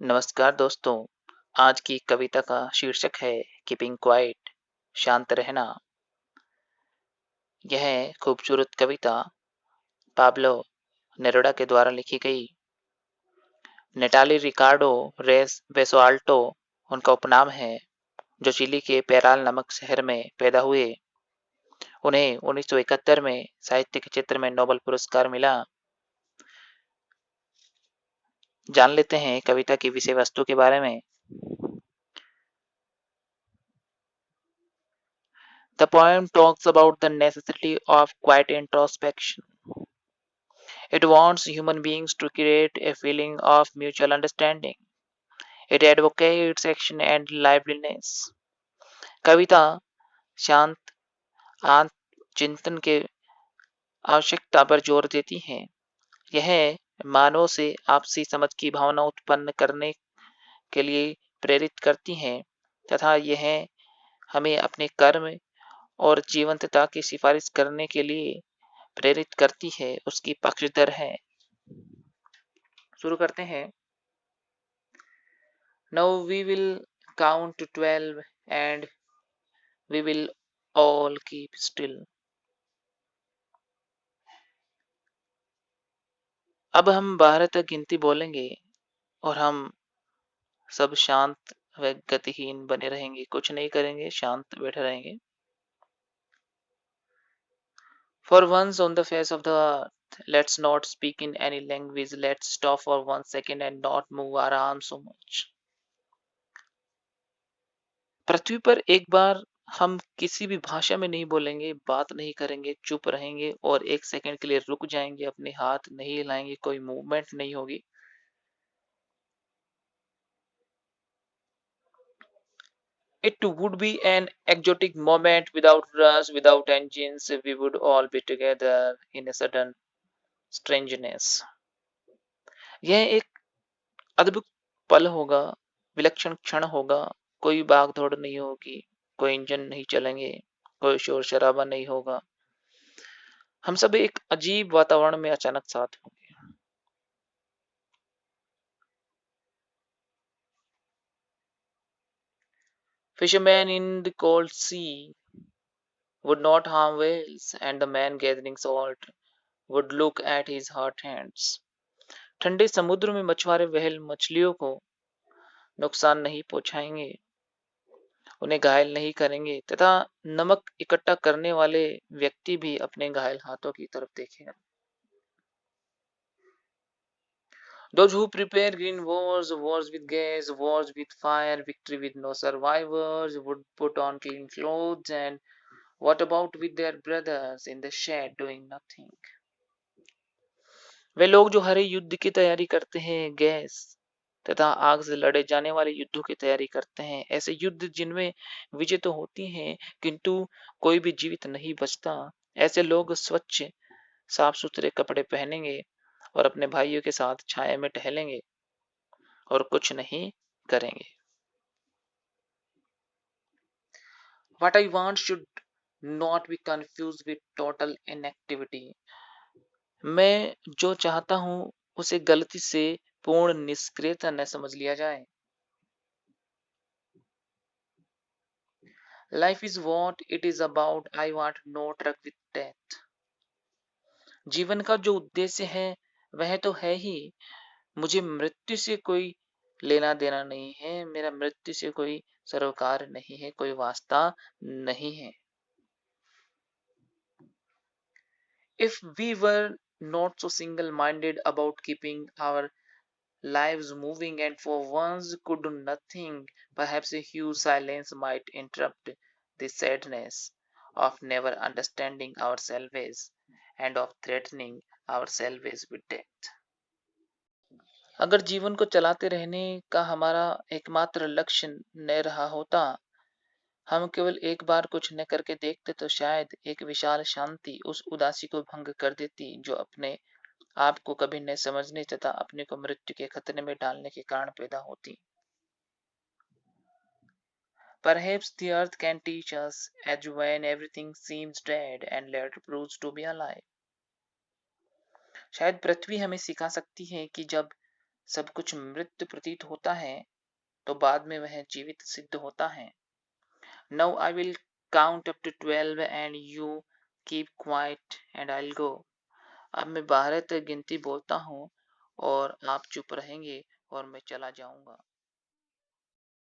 नमस्कार दोस्तों। आज की कविता का शीर्षक है कीपिंग क्वाइट, शांत रहना। यह खूबसूरत कविता पाब्लो नेरुदा के द्वारा लिखी गई। नेटाली रिकार्डो रेस बेसोआल्टो उनका उपनाम है, जो चिली के पेराल नामक शहर में पैदा हुए। उन्हें 1971 में साहित्य के क्षेत्र में नोबेल पुरस्कार मिला। जान लेते हैं कविता की विषय वस्तु के बारे में। The poem talks about the necessity of quiet introspection. It wants human beings to create a feeling of mutual understanding. It advocates action and liveliness. कविता शांत आत्म चिंतन के आवश्यकता पर जोर देती है। यह मानव से आपसी समझ की भावना उत्पन्न करने के लिए प्रेरित करती है तथा यह हमें अपने कर्म और जीवंतता की सिफारिश करने के लिए प्रेरित करती है। उसकी पक्षधर है। शुरू करते हैं। Now we will count to 12 and we will all keep still. अब हम 12 तक गिनती बोलेंगे और हम सब शांत व गतिहीन बने रहेंगे, कुछ नहीं करेंगे, शांत बैठे रहेंगे। For once on the face of the earth, let's not speak in any language. Let's stop for 1 second and not move our arms so much. पृथ्वी पर एक बार हम किसी भी भाषा में नहीं बोलेंगे, बात नहीं करेंगे, चुप रहेंगे और 1 सेकंड के लिए रुक जाएंगे, अपने हाथ नहीं हिलाएंगे, कोई मूवमेंट नहीं होगी। It would be an exotic moment without rush, without engines. We would all be together in a sudden strangeness. यह एक अद्भुत पल होगा, विलक्षण क्षण होगा। कोई भाग-दौड़ नहीं होगी, कोई इंजन नहीं चलेंगे, कोई शोर-शराबा नहीं होगा। हम सब एक अजीब वातावरण में अचानक साथ होंगे। Fishermen in the cold sea would not harm whales, and the man gathering salt would look at his hurt hands. ठंडे समुद्र में मछुआरे व्हेल मछलियों को नुकसान नहीं पहुंचाएंगे, उन्हें घायल नहीं करेंगे तथा नमक इकट्ठा करने वाले व्यक्ति भी अपने घायल हाथों की तरफ देखेगा। Those who prepare green wars, wars with gas, wars with fire, victory with no survivors, would put on clean clothes, and what about with their brothers in the shed doing nothing? वे लोग जो हरे युद्ध की तैयारी करते हैं, gas तथा आग से लड़े जाने वाले युद्धों की तैयारी करते हैं, ऐसे युद्ध जिनमें विजय तो होती है किंतु कोई भी जीवित नहीं बचता, ऐसे लोग स्वच्छ साफ सुथरे कपड़े पहनेंगे और अपने भाइयों के साथ छाया में टहलेंगे और कुछ नहीं करेंगे। What I want should not be confused with total inactivity. मैं जो चाहता हूँ उसे गलती से पूर्ण निष्क्रियता न समझ लिया जाए। Life is what it is about. I want no truck with death. जीवन का जो उद्देश्य है वह तो है ही। मुझे मृत्यु से कोई लेना देना नहीं है, मेरा मृत्यु से कोई सरोकार नहीं है, कोई वास्ता नहीं है। If we were not so single minded about keeping our lives moving and for once could do nothing, perhaps a huge silence might interrupt the sadness of never understanding ourselves and of threatening ourselves with death. अगर जीवन को चलाते रहने का हमारा एकमात्र लक्ष्य न रहा होता, हम केवल एक बार कुछ न करके देखते तो शायद एक विशाल शांति उस उदासी को भंग कर देती जो अपने आप को कभी न समझने तथा अपने को मृत्यु के खतरे में डालने के कारण पैदा होती। Perhaps the earth can teach us as when everything seems dead and later proves to be alive. शायद पृथ्वी हमें सिखा सकती है कि जब सब कुछ मृत प्रतीत होता है तो बाद में वह जीवित सिद्ध होता है। Now I will count up to 12 and you keep quiet and I will go. अब मैं 12 तक गिनती बोलता हूँ और आप चुप रहेंगे और मैं चला जाऊंगा।